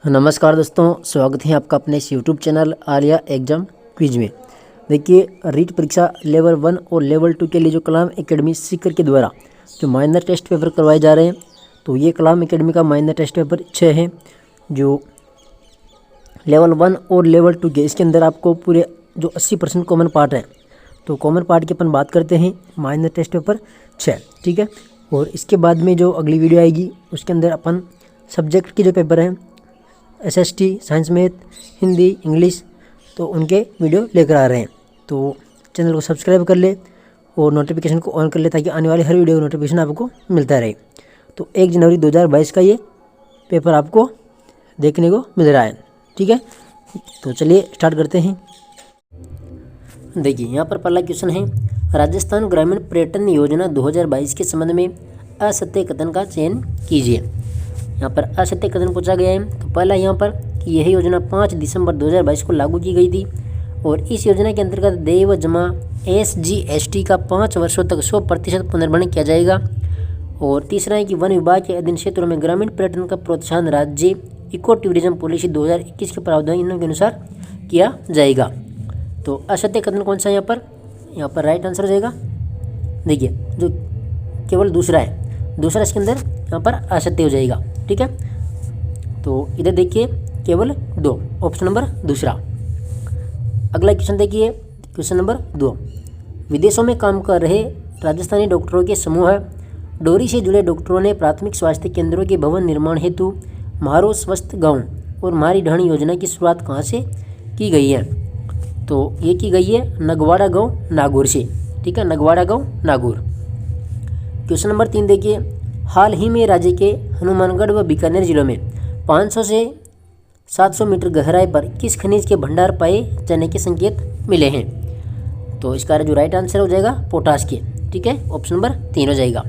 नमस्कार दोस्तों, स्वागत है आपका अपने इस YouTube channel Alia exam quiz में। देखिए, रीट परीक्षा लेवल 1 और लेवल 2 के लिए जो कलाम एकेडमी सीकर के द्वारा जो माइनर टेस्ट पेपर करवाए जा रहे हैं, तो ये कलाम एकेडमी का माइनर टेस्ट पेपर 6 है जो लेवल 1 और लेवल 2 के। इसके अंदर आपको पूरे जो 80% कॉमन पार्ट है, तो कॉमन पार्ट की अपन बात करते हैं माइनर टेस्ट पेपर 6, ठीक है। और इसके बाद में जो अगली वीडियो आएगी उसके अंदर अपन सब्जेक्ट के जो पेपर हैं SST, science, math, Hindi, English, तो उनके वीडियो लेकर आ रहे हैं। तो चैनल को सब्सक्राइब कर ले और नोटिफिकेशन को ऑन कर ले ताकि आने वाली हर वीडियो नोटिफिकेशन आपको मिलता रहे। तो 1 जनवरी 2022 का ये पेपर आपको देखने को मिल रहा है, ठीक है। तो चलिए स्टार्ट करते हैं। देखिए, यहाँ पर पहला क्वेश्चन है, राजस्थान ग्रामीण पर्यटन योजना 2022 के संबंध में असत्य कथन का चयन कीजिए। यहाँ पर असत्य कथन पूछा गया है। तो पहला यहाँ पर कि यह योजना 5 दिसंबर 2022 को लागू की गई थी और इस योजना के अंतर्गत देय व जमा SGST का 5 वर्षों तक 100% पुनर्भरण किया जाएगा। और तीसरा है कि वन विभाग के अधीन क्षेत्रों में ग्रामीण पर्यटन का प्रोत्साहन राज्य इको टूरिज्म पॉलिसी 2021 के प्रावधानों के अनुसार किया जाएगा। तो असत्य कथन कौन सा है यहाँ पर राइट आंसर हो जाएगा। देखिए, जो केवल दूसरा है, दूसरा इसके अंदर यहाँ पर असत्य हो जाएगा, ठीक है। तो इधर देखिए केवल 2, ऑप्शन नंबर दूसरा। अगला क्वेश्चन देखिए, क्वेश्चन नंबर 2, विदेशों में काम कर रहे राजस्थानी डॉक्टरों के समूह डोरी से जुड़े डॉक्टरों ने प्राथमिक स्वास्थ्य केंद्रों के भवन निर्माण हेतु म्हारो स्वस्थ गांव और म्हारी ढाणी योजना की शुरुआत कहाँ से की गई है। तो ये की गई है नगवाड़ा गांव नागौर से, ठीक है, नगवाड़ा गांव नागौर। क्वेश्चन नंबर 3 देखिए, हाल ही में राज्य के हनुमानगढ़ व बीकानेर जिलों में 500 से 700 मीटर गहराई पर किस खनिज के भंडार पाए जाने के संकेत मिले हैं। तो इसका जो राइट आंसर हो जाएगा पोटाश के, ठीक है, ऑप्शन नंबर 3 हो जाएगा।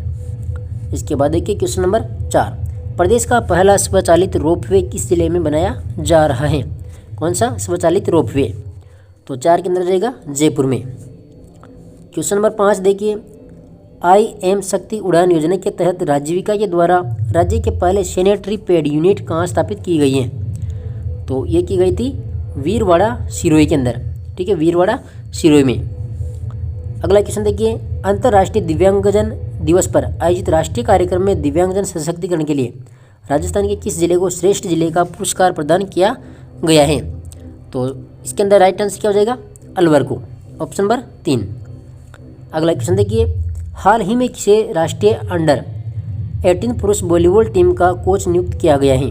इसके बाद देखिए क्वेश्चन नंबर 4, प्रदेश का पहला स्वचालित रोपवे किस जिले में बनाया जा रहा है। कौन सा स्वचालित रोपवे। तो 4 के अंदर हो जाएगा जयपुर में। क्वेश्चन नंबर 5 देखिए, IM शक्ति उड़ान योजना के तहत राज्यविका के द्वारा राज्य के पहले सैनिटरी पैड यूनिट कहाँ स्थापित की गई है। तो ये की गई थी वीरवाड़ा सिरोही के अंदर, ठीक है, वीरवाड़ा सिरोही में। अगला क्वेश्चन देखिए, अंतर्राष्ट्रीय दिव्यांगजन दिवस पर आयोजित राष्ट्रीय कार्यक्रम में दिव्यांगजन सशक्तिकरण के लिए राजस्थान के किस जिले को श्रेष्ठ जिले का पुरस्कार प्रदान किया गया है। तो इसके अंदर राइट आंसर क्या हो जाएगा, अलवर को, ऑप्शन नंबर 3। अगला क्वेश्चन देखिए, हाल ही में किसे राष्ट्रीय अंडर 18 पुरुष वॉलीबॉल टीम का कोच नियुक्त किया गया है।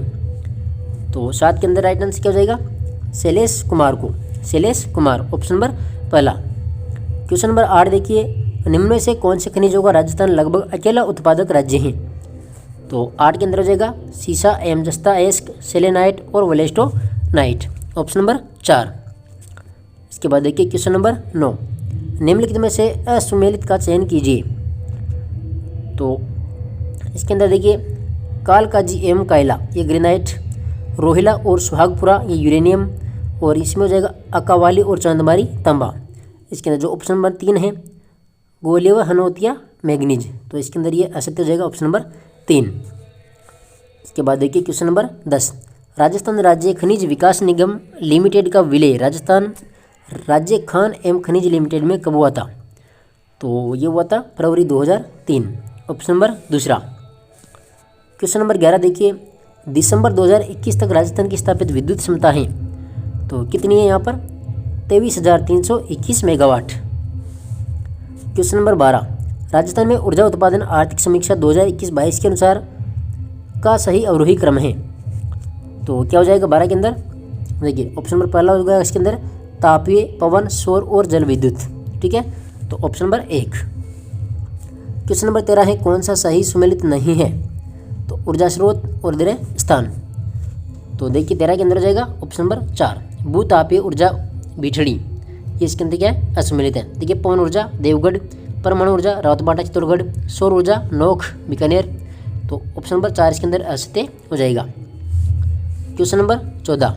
तो 7 के अंदर राइट आंसर क्या हो जाएगा, शैलेश कुमार को, शैलेश कुमार, ऑप्शन नंबर पहला। क्वेश्चन नंबर 8 देखिए, निम्न में से कौन से खनिजों का राजस्थान लगभग अकेला उत्पादक राज्य है। तो 8 के अंदर हो जाएगा सीसा, एमजस्ता, एस्क, सेलेनाइट और वोलेस्टोनाइट, ऑप्शन नंबर 4। इसके बाद देखिए क्वेश्चन नंबर 9, निम्नलिखित में से असुमेलित का चयन कीजिए। तो इसके अंदर देखिए कालकाजी एवं कायला ये ग्रेनाइट, रोहिला और सुहागपुरा ये यूरेनियम, और इसमें हो जाएगा अकावाली और चांदमारी तांबा। इसके अंदर जो ऑप्शन नंबर 3 है गोले व हनोतिया मैग्नीज, तो इसके अंदर ये असत्य हो जाएगा, ऑप्शन नंबर 3। इसके बाद देखिए क्वेश्चन नंबर 10, राजस्थान राज्य खनिज विकास निगम लिमिटेड का विलय राजस्थान राज्य खान एवं खनिज लिमिटेड में कब हुआ था। तो ये हुआ था फरवरी 2003, ऑप्शन नंबर दूसरा। क्वेश्चन नंबर 11 देखिए, दिसंबर 2021 तक राजस्थान की स्थापित विद्युत क्षमता है तो कितनी है यहाँ पर, 23,321 मेगावाट। क्वेश्चन नंबर 12, राजस्थान में ऊर्जा उत्पादन आर्थिक समीक्षा 2021-22 के अनुसार का सही अवरोही क्रम है। तो क्या हो जाएगा 12 के अंदर, देखिए ऑप्शन नंबर पहला होगा इसके अंदर तापीय, पवन, सौर और जल विद्युत, ठीक है, तो ऑप्शन नंबर 1। क्वेश्चन नंबर 13 है, कौन सा सही सुमेलित नहीं है। तो ऊर्जा स्रोत और इधर स्थान। तो देखिए 13 के अंदर हो जाएगा ऑप्शन नंबर 4 भूतापीय ऊर्जा बिठड़ी, ये इसके अंदर क्या है, असुमेलित है। देखिए पवन ऊर्जा देवगढ़, परमाणु ऊर्जा रावतबाटा चित्तौड़गढ़, सौर ऊर्जा नोख बीकानेर, तो ऑप्शन नंबर 4 इसके अंदर असत्य हो जाएगा। क्वेश्चन नंबर 14,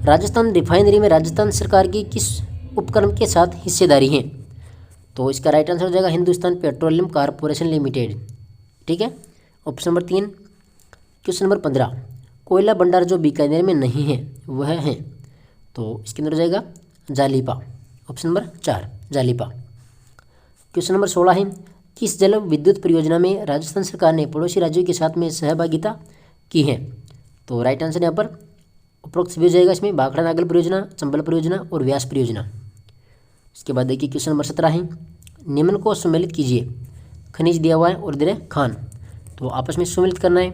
राजस्थान रिफाइनरी में राजस्थान सरकार की किस उपक्रम के साथ हिस्सेदारी है। तो इसका राइट आंसर हो जाएगा हिंदुस्तान पेट्रोलियम कॉरपोरेशन लिमिटेड, ठीक है, ऑप्शन नंबर 3। क्वेश्चन नंबर 15, कोयला भंडार जो बीकानेर में नहीं है वह है, तो इसके अंदर हो जाएगा Jalipa, option number 4 Jalipa. Question number 16 है, किस जल विद्युत परियोजना में राजस्थान सरकार ने पड़ोसी राज्यों के साथ में सहभागिता की है? तो राइट आंसर यहाँ पर उपरोक्त भी हो जाएगा इसमें भाखड़ा नागल परियोजना, चंबल परियोजना और व्यास परियोजना। इसके बाद देखिए क्वेश्चन नंबर 17 है, निम्न को सम्मिलित कीजिए, खनिज दिया हुआ है और दे खान, तो आपस में सम्मिलित करना है।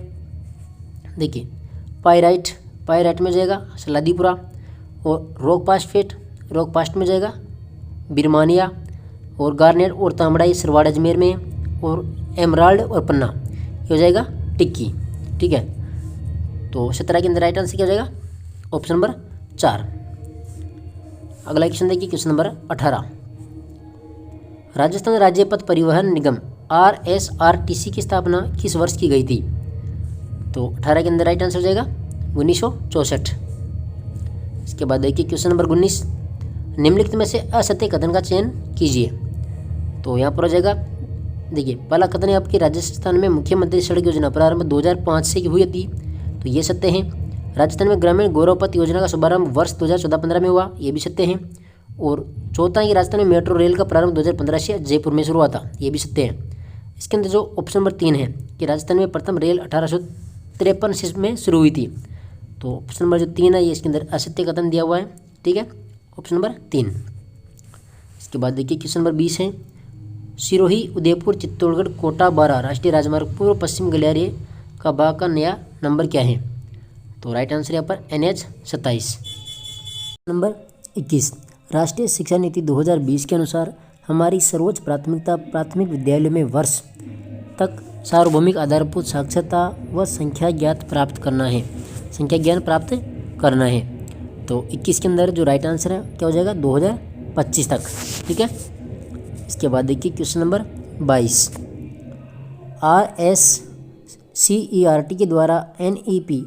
देखिए पायराइट में जाएगा सलादीपुरा, और रॉक पास्ट में जाएगा बिरमानिया, और गार्नेट और तांबड़ाई सरवाड़ अजमेर में, और एमराल्ड और पन्ना ये हो जाएगा टिक्की। ठीक है, तो 17 के अंदर राइट आंसर क्या हो जाएगा? Option number 4। अगला क्वेश्चन देखिए क्वेश्चन नंबर 18, राजस्थान राज्य पथ परिवहन निगम RSRTC की स्थापना किस वर्ष की गई थी? तो 18 के अंदर राइट आंसर हो जाएगा 1964। इसके बाद देखिए क्वेश्चन नंबर 19, निम्नलिखित में से असत्य कथन का चयन कीजिए। तो यहाँ पर हो जाएगा, देखिए पहला कथन है आपकी राजस्थान में मुख्यमंत्री सड़क योजना प्रारंभ 2005 से हुई थी, तो ये सत्य है। राजस्थान में ग्रामीण गौरव पथ योजना का शुभारंभ वर्ष 2014-15 में हुआ, ये भी सत्य है। और चौथा है कि राजस्थान में मेट्रो रेल का प्रारंभ 2015 से जयपुर में शुरू हुआ था, ये भी सत्य है। इसके अंदर जो ऑप्शन नंबर 3 है कि राजस्थान में प्रथम रेल 1853 में शुरू हुई थी, तो ऑप्शन नंबर जो 3 है ये इसके अंदर असत्य कथन दिया हुआ है। ठीक है, ऑप्शन नंबर 3। इसके बाद देखिए क्वेश्चन नंबर 20 है, सिरोही उदयपुर चित्तौड़गढ़ कोटा बारा राष्ट्रीय राजमार्ग पूर्व पश्चिम गलियारे का भाग का नया नंबर क्या है? तो राइट आंसर यहाँ पर NH 27। नंबर 21, राष्ट्रीय शिक्षा नीति 2020 के अनुसार हमारी सर्वोच्च प्राथमिकता प्राथमिक विद्यालयों में वर्ष तक सार्वभौमिक आधारभूत साक्षरता व संख्या ज्ञान प्राप्त करना है। तो 21 के अंदर जो राइट आंसर है क्या हो जाएगा? 2025 तक। ठीक है, इसके बाद देखिए क्वेश्चन नंबर 22, RSCERT के द्वारा NEP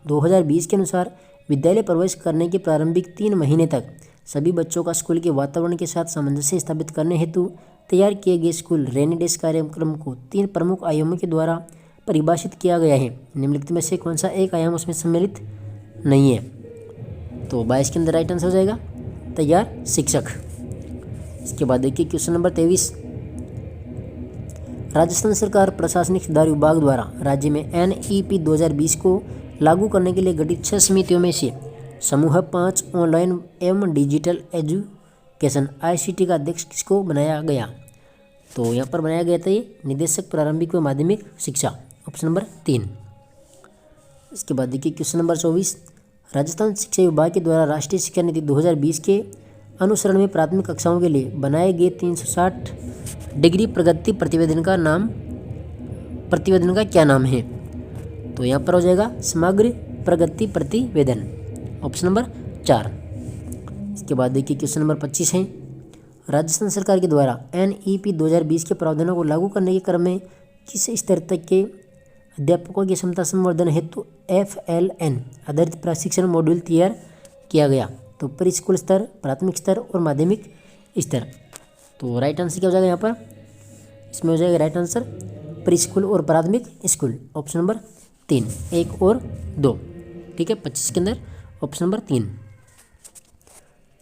2020 के अनुसार विद्यालय प्रवेश करने के प्रारंभिक 3 महीने तक सभी बच्चों का स्कूल के वातावरण के साथ सामंजस्य स्थापित करने हेतु तैयार किए गए स्कूल रेनी डेज कार्यक्रम को 3 प्रमुख आयामों के द्वारा परिभाषित किया गया है। निम्नलिखित में से कौन सा एक आयाम उसमें सम्मिलित नहीं है? तो 22 के अंदर राइट आंसर हो जाएगा तैयार शिक्षक। इसके बाद देखिए क्वेश्चन नंबर 23, राजस्थान सरकार प्रशासनिक सुधार विभाग द्वारा राज्य में NEP 2020 को लागू करने के लिए गठित 6 समितियों में से समूह 5 ऑनलाइन एवं डिजिटल एजुकेशन ICT का अध्यक्ष किसको बनाया गया? तो यहाँ पर बनाया गया था ये निदेशक प्रारंभिक व माध्यमिक शिक्षा, ऑप्शन नंबर 3। इसके बाद देखिए क्वेश्चन नंबर 24, राजस्थान शिक्षा विभाग के द्वारा राष्ट्रीय शिक्षा नीति 2020 के अनुसरण में प्राथमिक कक्षाओं के लिए बनाए गए 360 डिग्री प्रगति प्रतिवेदन का क्या नाम है? तो यहाँ पर हो जाएगा समग्र प्रगति प्रतिवेदन, ऑप्शन नंबर 4। इसके बाद देखिए क्वेश्चन नंबर 25 है, राजस्थान सरकार के द्वारा NEP 2020 के प्रावधानों को लागू करने के क्रम में किस स्तर तक के अध्यापकों की क्षमता संवर्धन हेतु FLN आधारित प्रशिक्षण मॉड्यूल तैयार किया गया? तो प्री स्कूल स्तर, प्राथमिक स्तर और माध्यमिक स्तर। तो राइट आंसर क्या हो जाएगा यहाँ पर? इसमें हो जाएगा राइट आंसर प्री स्कूल और प्राथमिक स्कूल, ऑप्शन नंबर 3, 1 और 2। ठीक है, 25 के अंदर ऑप्शन नंबर 3।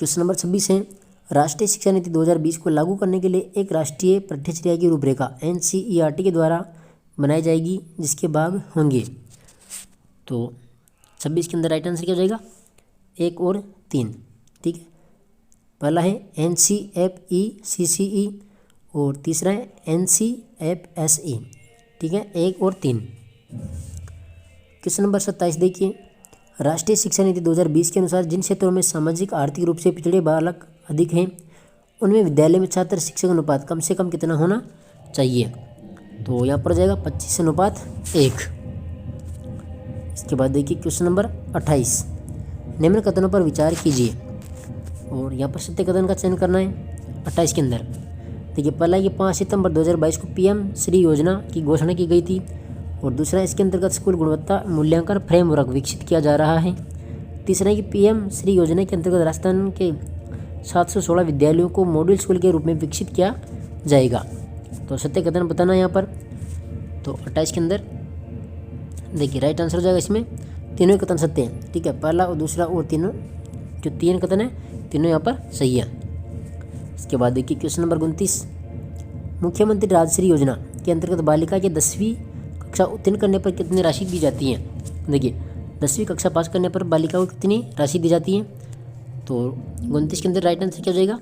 क्वेश्चन नंबर 26 है, राष्ट्रीय शिक्षा नीति 2020 को लागू करने के लिए एक राष्ट्रीय पाठ्यचर्या की रूपरेखा NCERT के द्वारा बनाई जाएगी जिसके भाग होंगे। तो 26 के अंदर राइट आंसर क्या हो जाएगा? 1 और 3। ठीक है, पहला है NCFE-CCE और तीसरा है NCFSE। ठीक है, 1 और 3। क्वेश्चन नंबर 27 देखिए, राष्ट्रीय शिक्षा नीति 2020 के अनुसार जिन क्षेत्रों में सामाजिक आर्थिक रूप से पिछड़े बालक अधिक हैं उनमें विद्यालय में छात्र शिक्षक अनुपात कम से कम कितना होना चाहिए? तो यहाँ पर हो जाएगा 25:1। इसके बाद देखिए क्वेश्चन नंबर 28, निम्न कथनों पर विचार कीजिए और यहाँ पर सत्य कथन का चयन करना है 28 के अंदर। देखिए पहला ये 5 सितंबर 2022 को PM श्री योजना की घोषणा की गई थी, और दूसरा इसके अंतर्गत स्कूल गुणवत्ता मूल्यांकन फ्रेमवर्क विकसित किया जा रहा है। तीसरा है कि PM श्री योजना के अंतर्गत राजस्थान के 716 विद्यालयों को मॉड्यूल स्कूल के रूप में विकसित किया जाएगा। तो सत्य कथन बताना यहाँ पर। तो 28 के अंदर देखिए राइट आंसर हो जाएगा इसमें तीनों कथन सत्य हैं। ठीक है, पहला और दूसरा और तीनों जो 3 कथन है तीनों यहाँ पर सही है। इसके बाद देखिए क्वेश्चन नंबर 29, मुख्यमंत्री राजश्री योजना के अंतर्गत बालिका के 10वीं कक्षा उत्तीर्ण करने पर कितनी राशि दी जाती है। देखिए 10वीं कक्षा पास करने पर बालिका को कितनी राशि दी जाती है, तो 29 के अंदर राइट आंसर क्या हो जाएगा,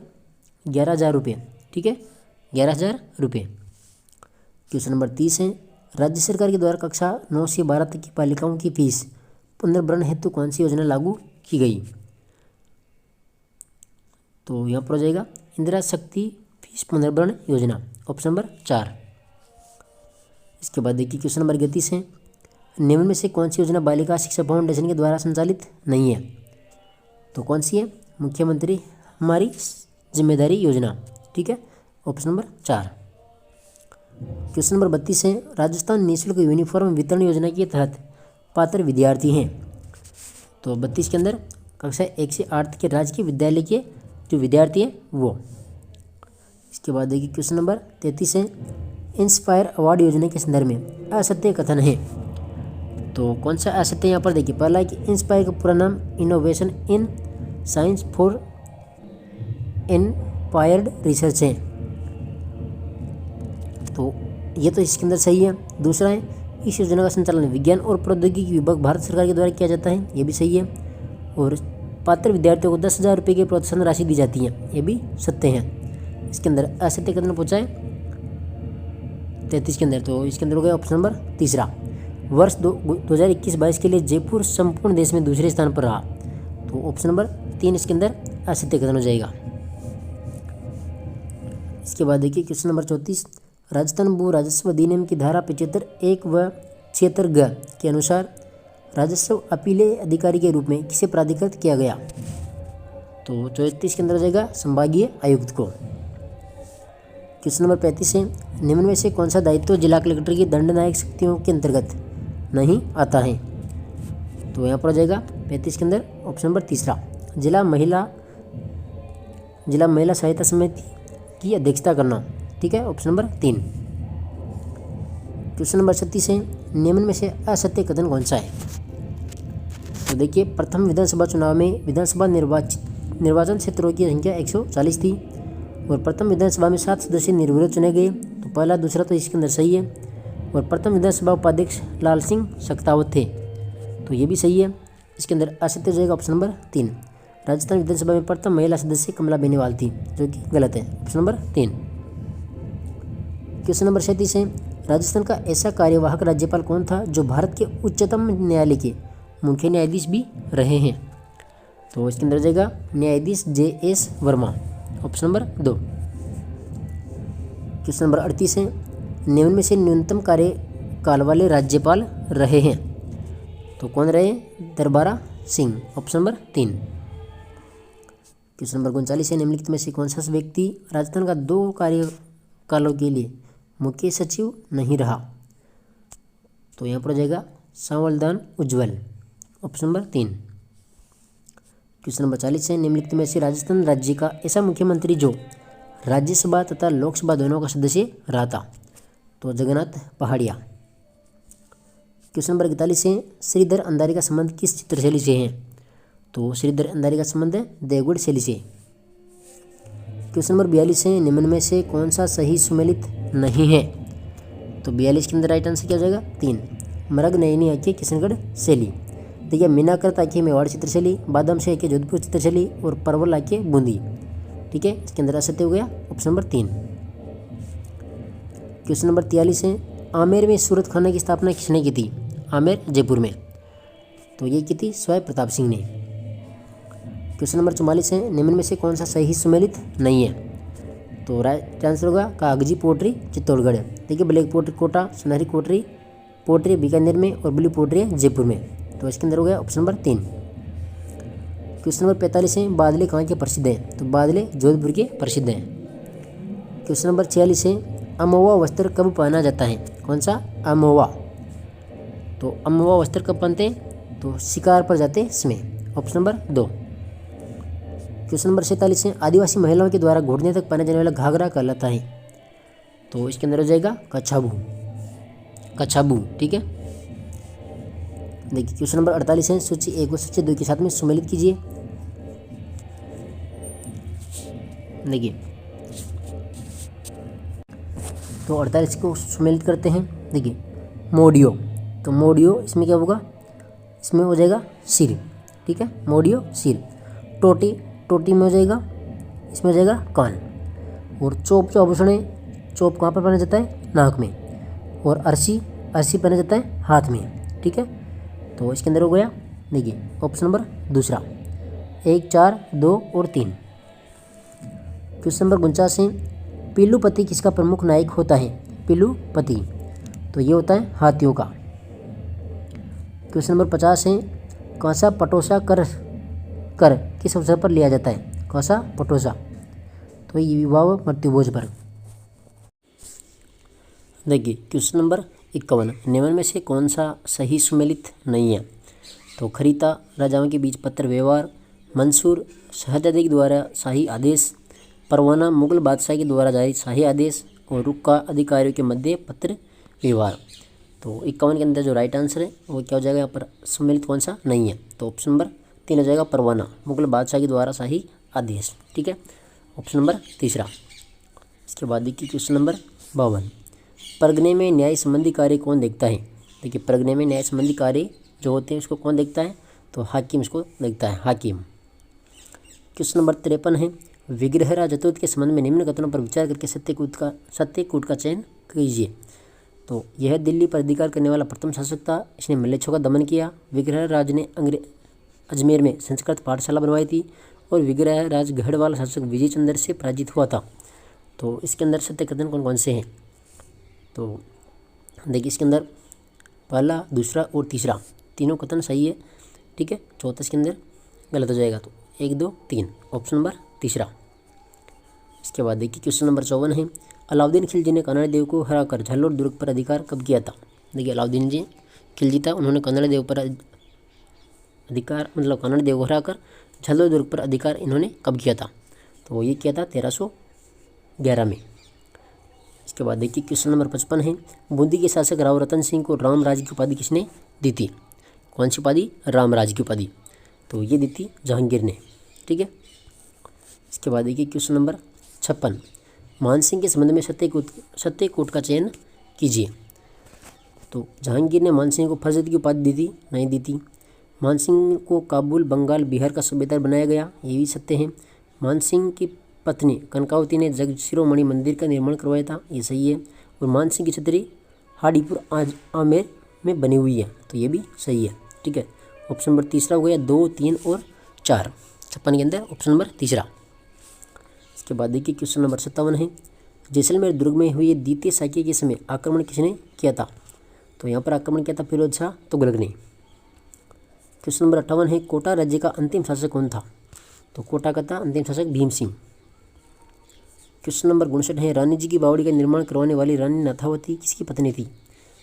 11,000 रुपये। ठीक है, 11,000 रुपये। क्वेश्चन नंबर 30 है, राज्य सरकार के द्वारा कक्षा 9 से 12 तक की बालिकाओं की फीस पुनर्भरण हेतु कौन सी योजना लागू की गई। तो यहाँ पर हो जाएगा इंदिरा शक्ति फीस पुनर्भरण योजना, ऑप्शन नंबर 4। इसके बाद देखिए क्वेश्चन नंबर 31 है, निम्न में से कौन सी योजना बालिका शिक्षा फाउंडेशन के द्वारा संचालित नहीं है। तो कौन सी है, मुख्यमंत्री हमारी जिम्मेदारी योजना। ठीक है, ऑप्शन नंबर 4। क्वेश्चन नंबर 32 है, राजस्थान निःशुल्क यूनिफॉर्म वितरण योजना के तहत पात्र विद्यार्थी हैं। तो 32 के अंदर कक्षा 1 से 8 के राजकीय विद्यालय के जो विद्यार्थी हैं वो। इसके बाद देखिए क्वेश्चन नंबर 33 है, इंस्पायर अवार्ड योजना के संदर्भ में असत्य कथन है। तो कौन सा असत्य यहाँ पर देखिए, पहला है कि इंस्पायर का पूरा नाम innovation in science for inspired research है, तो ये तो इसके अंदर सही है। दूसरा है, इस योजना का संचालन विज्ञान और प्रौद्योगिकी विभाग भारत सरकार के द्वारा किया जाता है, ये भी सही है। और पात्र विद्यार्थियों को 10,000 रुपये की प्रोत्साहन राशि दी जाती है, ये भी सत्य है। इसके अंदर असत्य कथन पूछा है 33 के अंदर, तो इसके अंदर हो गया ऑप्शन नंबर 3। वर्ष 2021-22 के लिए जयपुर संपूर्ण देश में दूसरे स्थान पर रहा, तो ऑप्शन नंबर 3 इसके अंदर असत्य कथन हो जाएगा। इसके बाद देखिए क्वेश्चन नंबर 34, राजस्थान भू राजस्व अधिनियम की धारा 75(1) व 76(ग) के अनुसार राजस्व अपीले अधिकारी के रूप में किसे प्राधिकृत किया गया। तो 34 के अंदर हो जाएगा संभागीय आयुक्त को। क्वेश्चन नंबर 35 है, निम्न में से कौन सा दायित्व जिला कलेक्टर की दंडनायक शक्तियों के अंतर्गत नहीं आता है। तो यहाँ पर हो जाएगा 35 के अंदर ऑप्शन नंबर 3, जिला महिला सहायता समिति की अध्यक्षता करना। ठीक है, ऑप्शन नंबर 3। क्वेश्चन नंबर 36 है, निम्न में से असत्य कथन कौन सा है। तो देखिए प्रथम विधानसभा चुनाव में विधानसभा निर्वाचन क्षेत्रों की संख्या 140 थी और प्रथम विधानसभा में 7 सदस्य निर्विरोध चुने गए, तो पहला दूसरा तो इसके अंदर सही है। और प्रथम विधानसभा उपाध्यक्ष लाल सिंह सक्तावत थे, तो ये भी सही है। इसके अंदर असत्य हो जाएगा ऑप्शन नंबर 3, राजस्थान विधानसभा में प्रथम महिला सदस्य कमला बेनीवाल थी, जो कि गलत है, ऑप्शन नंबर 3। क्वेश्चन नंबर 37 है, राजस्थान का ऐसा कार्यवाहक राज्यपाल कौन था जो भारत के उच्चतम न्यायालय के मुख्य न्यायाधीश भी रहे हैं। तो इसके अंदर जाएगा न्यायाधीश JS Verma, option number 2। Question number 38 है, निम्न में से न्यूनतम कार्यकाल वाले राज्यपाल रहे हैं। तो कौन रहे, Darbara Singh, option number 3। Question number 39 है, निम्नलिखित में से कौन सा व्यक्ति राजस्थान का 2 कार्यकालों के लिए मुख्य सचिव नहीं रहा। तो यहाँ पर हो जाएगा सांवलदान उज्ज्वल, ऑप्शन नंबर 3। क्वेश्चन नंबर 40 है, निम्नलिखित में से राजस्थान राज्य का ऐसा मुख्यमंत्री जो राज्यसभा तथा लोकसभा दोनों का सदस्य रहा था। तो जगन्नाथ पहाड़िया। क्वेश्चन नंबर 41 है, श्रीधर अंधारी का संबंध किस चित्रशैली से है। तो श्रीधर अंधारी का संबंध है देवगढ़ शैली से। क्वेश्चन नंबर 42 है, निम्न में से कौन सा सही सुमेलित नहीं है। तो 42 के अंदर राइट आंसर क्या हो जाएगा 3, मरग नयनी आँखें किशनगढ़ शैली। देखिए मीनाकृत आँखें मेवाड़ चित्रशैली, बादाम से आँखें जोधपुर चित्रशैली और परवल आँखें बूंदी। ठीक है, इसके अंदर असत्य हो गया ऑप्शन नंबर 3। क्वेश्चन नंबर 43 है, आमेर में सूरत खाना की स्थापना किसने की थी। आमेर जयपुर में, तो ये की थी स्वयं प्रताप सिंह ने। क्वेश्चन नंबर 44 है, निम्न में से कौन सा सही सुमेलित नहीं है। तो राइट आंसर होगा कागजी पोट्री चित्तौड़गढ़। देखिए ब्लैक पोट्री कोटा, सुनहरी पोट्री बीकानेर में और ब्लू पोट्री जयपुर में, तो इसके अंदर हो गया ऑप्शन नंबर 3। क्वेश्चन नंबर 45 है, बादले कहाँ के प्रसिद्ध हैं। तो बादले जोधपुर के प्रसिद्ध हैं। क्वेश्चन नंबर 46 है, अमोवा वस्त्र कब पहना जाता है। कौन सा, अमोवा। तो अमोवा वस्त्र कब पहनते हैं, तो शिकार पर जाते समय, ऑप्शन नंबर 2। क्वेश्चन नंबर 47 है, आदिवासी महिलाओं के द्वारा घुटने तक पहना जाने वाला घाघरा कहलाता है। तो इसके अंदर हो जाएगा कछाबू। ठीक है। देखिए क्वेश्चन नंबर 48 है, सूची 1 व सूची 2 के साथ में सम्मिलित कीजिए। देखिए तो 48 को सम्मिलित करते हैं। देखिए मोडियो, तो मोडियो इसमें क्या होगा, इसमें हो जाएगा सिर, ठीक है, मोडियो सिर। टोटी, टोटी में हो जाएगा, इसमें हो जाएगा कान। और चोप जो आभूषण है, चोप कहाँ पर पहना जाता है, नाक में। और अर्सी, अर्सी पहना जाता है हाथ में, ठीक है। तो इसके अंदर हो गया, देखिए ऑप्शन नंबर दूसरा 1, 4, 2 और 3। क्वेश्चन नंबर 49 है, पीलूपति किसका प्रमुख नायक होता है। पीलूपति, तो ये होता है हाथियों का। क्वेश्चन नंबर 50 है, कांसा पटोसा कर कर किस अवसर पर लिया जाता है। कांसा पटोसा, तो ये विवाह व मृत्युभोज पर। देखिए क्वेश्चन नंबर 51, निम्न में से कौन सा सही सुमेलित नहीं है। तो खरीता, राजाओं के बीच पत्र व्यवहार, मंसूर, शहजादे के द्वारा शाही आदेश, परवाना, मुगल बादशाह के द्वारा जारी शाही आदेश, और रुक्का अधिकारियों के मध्य पत्र व्यवहार। तो 51 के अंदर जो राइट आंसर है वो क्या हो जाएगा, यहाँ पर सम्मिलित कौन सा नहीं है। तो ऑप्शन नंबर 3 हो जाएगा, परवाना, मुगल बादशाह के द्वारा शाही आदेश, ठीक है, ऑप्शन नंबर तीसरा। इसके बाद देखिए क्वेश्चन नंबर 52, परगने में न्याय संबंधी कार्य कौन देखता है। देखिए परगने में न्याय संबंधी कार्य जो होते हैं उसको कौन देखता है, तो हाकिम इसको देखता है, हाकिम। क्वेश्चन नंबर 53 है, विग्रह राजतूत के संबंध में निम्न कथनों पर विचार करके सत्यकूट का चयन कीजिए। तो यह दिल्ली पर अधिकार करने वाला प्रथम शासक था, इसने मलेच्छों का दमन किया। विग्रह राज ने अजमेर में संस्कृत पाठशाला बनवाई थी, और विग्रह राज गढ़वाल शासक विजय चंद्र से पराजित हुआ था। तो इसके अंदर सत्य कथन कौन कौन से हैं, तो देखिए इसके अंदर पहला, दूसरा और तीसरा तीनों कथन सही है, ठीक है। चौथा इसके अंदर गलत हो जाएगा। तो 1, 2, 3 ऑप्शन नंबर तीसरा। इसके बाद देखिए क्वेश्चन नंबर 54 है, अलाउद्दीन खिलजी ने कन्नड़ देव को हराकर झल्लोर दुर्ग पर अधिकार कब किया था। देखिए अलाउद्दीन जी खिलजी था, उन्होंने कन्नड़ देव पर अधिकार, मतलब कन्नड़ देव को हराकर झल्लोर दुर्ग पर अधिकार इन्होंने कब किया था। तो ये किया था 1311 में। इसके बाद देखिए क्वेश्चन नंबर 55 है, बूंदी के शासक राव रतन सिंह को रामराज की उपाधि किसने दी थी। कौन सी उपाधि, रामराज की उपाधि, तो ये दी थी जहांगीर ने, ठीक है। इसके बाद देखिए क्वेश्चन नंबर 56, मानसिंह के संबंध में सत्यकूट का चयन कीजिए। तो जहांगीर ने मानसिंह को फर्जद की उपाधि दी थी, नहीं दी थी। मानसिंह को काबुल, बंगाल, बिहार का सूबेदार बनाया गया, ये भी सत्य है। मानसिंह की पत्नी कनकावती ने जगशिरोमणि मंदिर का निर्माण करवाया था, ये सही है। और मानसिंह की छतरी हाडीपुर आज आमेर में बनी हुई है, तो ये भी सही है, ठीक है। ऑप्शन नंबर तीसरा हो गया, 2, 3 और 4, 56 के अंदर ऑप्शन नंबर तीसरा। इसके बाद देखिए क्वेश्चन नंबर 57 है, जैसलमेर दुर्ग में हुई द्वितीय साके के समय आक्रमण किसने किया था। तो यहाँ पर आक्रमण किया था फिरोज शाह तुगलक ने। क्वेश्चन नंबर 58 है, कोटा राज्य का अंतिम शासक कौन था। तो कोटा का था अंतिम शासक भीम सिंह। क्वेश्चन नंबर 59 है, रानी जी की बावड़ी का निर्माण करवाने वाली रानी नाथावती किसकी पत्नी थी।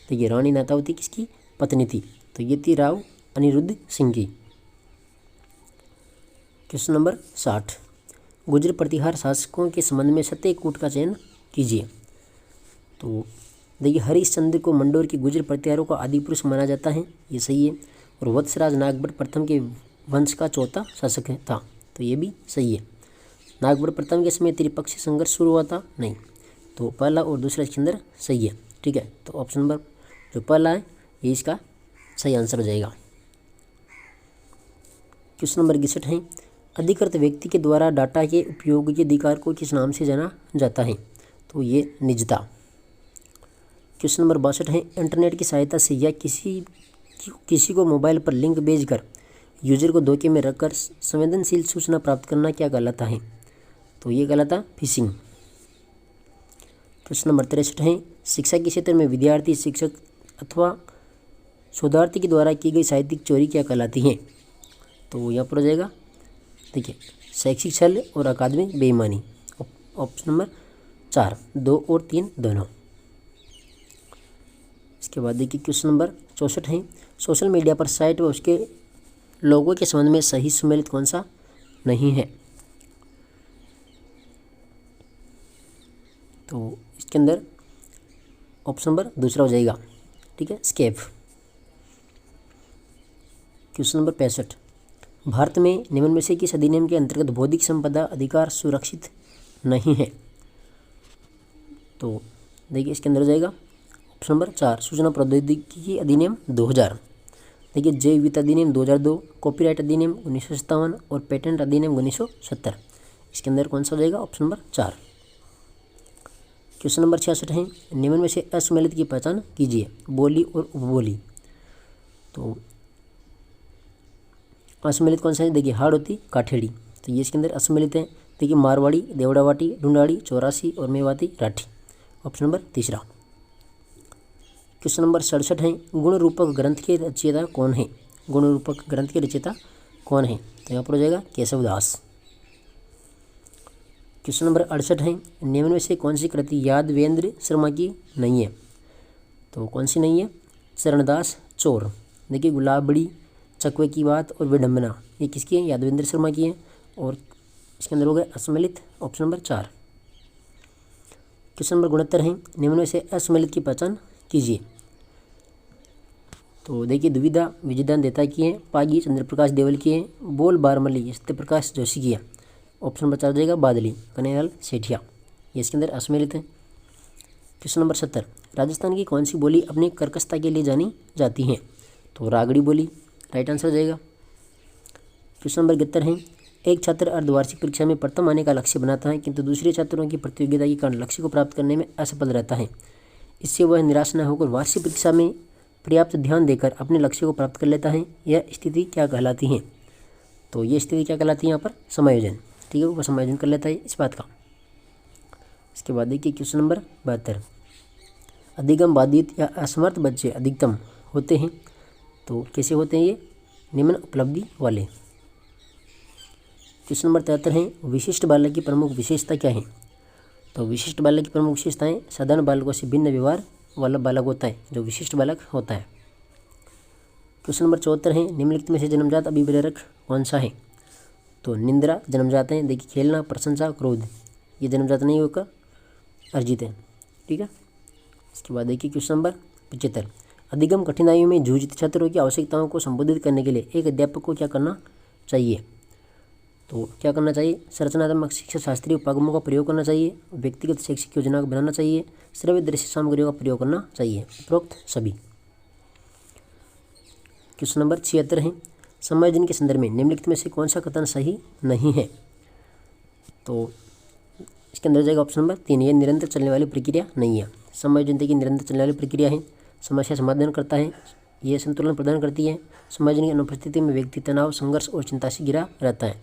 तो ये रानी नाथावती किसकी पत्नी थी, तो ये थी राव अनिरुद्ध सिंह की। क्वेश्चन नंबर 60, गुर्जर प्रतिहार शासकों के संबंध में सत्यकूट का चयन कीजिए। तो देखिए हरिश्चंद्र को मंडोर के गुर्जर प्रतिहारों का आदि पुरुष माना जाता है, ये सही है। और वत्सराज नागभट्ट प्रथम के वंश का चौथा शासक था, तो ये भी सही है। नागभट्ट प्रथम के समय त्रिपक्षीय संघर्ष शुरू हुआ था, नहीं। तो पहला और दूसरा इसके अंदर सही है, ठीक है। तो ऑप्शन नंबर जो पहला है ये इसका सही आंसर हो जाएगा। क्वेश्चन नंबर 61 है, अधिकृत व्यक्ति के द्वारा डाटा के उपयोग के अधिकार को किस नाम से जाना जाता है। तो ये निजता। क्वेश्चन नंबर 62 है, इंटरनेट की सहायता से या किसी को मोबाइल पर लिंक भेजकर यूजर को धोखे में रखकर संवेदनशील सूचना प्राप्त करना क्या कहलाता है। तो ये कहलाता फिशिंग। क्वेश्चन नंबर 63 है, शिक्षा के क्षेत्र में विद्यार्थी, शिक्षक अथवा शोधार्थी के द्वारा की गई साहित्यिक चोरी क्या कहलाती है। तो यहाँ पर हो जाएगा, देखिए शैक्षिक छल और अकादमिक बेईमानी। ऑप्शन नंबर 4, 2 और 3 दोनों। इसके बाद देखिए क्वेश्चन नंबर 64 है, सोशल मीडिया पर साइट व उसके लोगों के संबंध में सही सुमेलित कौन सा नहीं है। तो इसके अंदर ऑप्शन नंबर दूसरा हो जाएगा, ठीक है, स्केप। क्वेश्चन नंबर 65, भारत में निम्न में से किस अधिनियम के अंतर्गत बौद्धिक संपदा अधिकार सुरक्षित नहीं है? तो देखिए इसके अंदर हो जाएगा ऑप्शन नंबर 4, सूचना प्रौद्योगिकी अधिनियम 2000। देखिए जैव विविधता अधिनियम 2002, कॉपीराइट अधिनियम 1957 और पेटेंट अधिनियम 1970। इसके अंदर कौन सा हो जाएगा? Option number 4। क्वेश्चन नंबर 66 है, निम्न में से असम्मिलित की पहचान कीजिए, बोली और उपबोली। तो असम्मिलित कौन सा है? देखिए हाड़ौती, काठेड़ी, तो ये इसके अंदर असम्मिलित है। देखिए मारवाड़ी, देवड़ावाटी, ढूंढाड़ी, चौरासी और Mewati, Rathi. Option number 3। Question number 67 है, गुण रूपक ग्रंथ के रचयिता कौन है? गुण रूपक ग्रंथ के रचयिता कौन है? तो यहाँ पर हो जाएगा केशवदास। क्वेश्चन नंबर 68 है, निम्न में से कौन सी कृति यादवेंद्र शर्मा की नहीं है? तो कौन सी नहीं है? चरणदास चोर। देखिए गुलाबड़ी, चकवे की बात और विडंबना, ये किसकी है? यादवेंद्र शर्मा की है। और इसके अंदर हो गया असम्मिलित, ऑप्शन नंबर 4। क्वेश्चन नंबर 69 है, निम्न में से असम्मिलित की पहचान कीजिए। तो देखिए दुविधा विजयदान देता की है, पागी चंद्रप्रकाश देवल की है, बोल बारमली सत्यप्रकाश जोशी की है। ऑप्शन नंबर 4 जाएगा बादली, कन्हैयालाल सेठिया, ये इसके अंदर असम्मिलित है। क्वेश्चन नंबर 70, राजस्थान की कौन सी बोली अपनी कर्कशता के लिए जानी जाती है? तो रागड़ी बोली, राइट आंसर हो जाएगा। क्वेश्चन नंबर 71 है, एक छात्र अर्धवार्षिक परीक्षा में प्रथम आने का लक्ष्य बनाता है किंतु दूसरे छात्रों की प्रतियोगिता के कारण लक्ष्य को प्राप्त करने में असफल रहता है। इससे वह निराश न होकर वार्षिक परीक्षा में पर्याप्त ध्यान देकर अपने लक्ष्य को प्राप्त कर लेता है। यह स्थिति क्या कहलाती है? तो ये स्थिति क्या कहलाती है? यहाँ पर समायोजन। ठीक है, वो समायोजन कर लेता है इस बात का। इसके बाद देखिए क्वेश्चन नंबर 72, अधिगम बाधित या असमर्थ बच्चे अधिकतम होते हैं। तो कैसे होते हैं ये? निम्न उपलब्धि वाले। क्वेश्चन नंबर 73 है, विशिष्ट बालक की प्रमुख विशेषता क्या है? तो विशिष्ट बालक की प्रमुख विशेषताएं, साधारण बालकों से भिन्न व्यवहार वाला बालक होता है, जो विशिष्ट बालक होता है। क्वेश्चन नंबर 74 है, निम्नलिखित में से जन्मजात अभिप्रेरक कौन सा है? तो निंद्रा जन्मजात है। देखिए खेलना, प्रशंसा, क्रोध, ये जन्मजात नहीं होकर अर्जित है। ठीक है, इसके बाद देखिए क्वेश्चन नंबर 75, अधिगम कठिनाइयों में जूझते छात्रों की आवश्यकताओं को संबोधित करने के लिए एक अध्यापक को क्या करना चाहिए? तो क्या करना चाहिए? संरचनात्मक शिक्षा शास्त्रीय उपागमों का प्रयोग करना चाहिए, व्यक्तिगत शैक्षिक योजना बनाना चाहिए, श्रव्य दृश्य सामग्रियों का प्रयोग करना चाहिए, उपरोक्त सभी। क्वेश्चन नंबर 76 है, समायोजन के संदर्भ में निम्नलिखित में से कौन सा कथन सही नहीं है? तो इसके अंदर जाएगा ऑप्शन नंबर 3, ये निरंतर चलने वाली प्रक्रिया नहीं है। समायोजन देखिए निरंतर चलने वाली प्रक्रिया है, समस्या समाधान करता है, ये संतुलन प्रदान करती है। समायोजन की अनुपस्थिति में व्यक्ति तनाव, संघर्ष और चिंता से घिरा रहता है।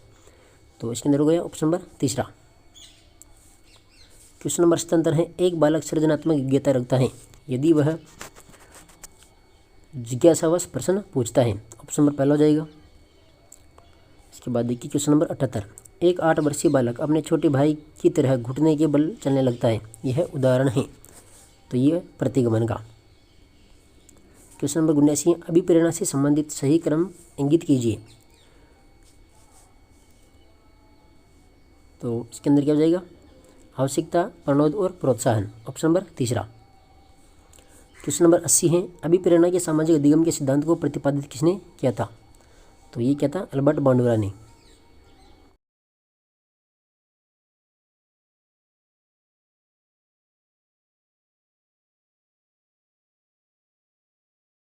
तो इसके अंदर हो गया ऑप्शन नंबर 3। क्वेश्चन नंबर 77 है, एक बालक सृजनात्मक योग्यता रखता है यदि वह जिज्ञासावश प्रश्न पूछता है। ऑप्शन नंबर 1 हो जाएगा। इसके बाद देखिए क्वेश्चन नंबर 78, एक 8 वर्षीय बालक अपने छोटे भाई की तरह घुटने के बल चलने लगता है, यह उदाहरण है। तो ये प्रतिगमन का। क्वेश्चन नंबर 79, अभिप्रेरणा से संबंधित सही क्रम इंगित कीजिए। तो इसके अंदर क्या हो जाएगा? आवश्यकता, प्रणोद और प्रोत्साहन, ऑप्शन नंबर 3। क्वेश्चन नंबर 80 है, अभिप्रेरणा के सामाजिक अधिगम के सिद्धांत को प्रतिपादित किसने किया था? तो ये क्या था? अल्बर्ट बांडुरा ने।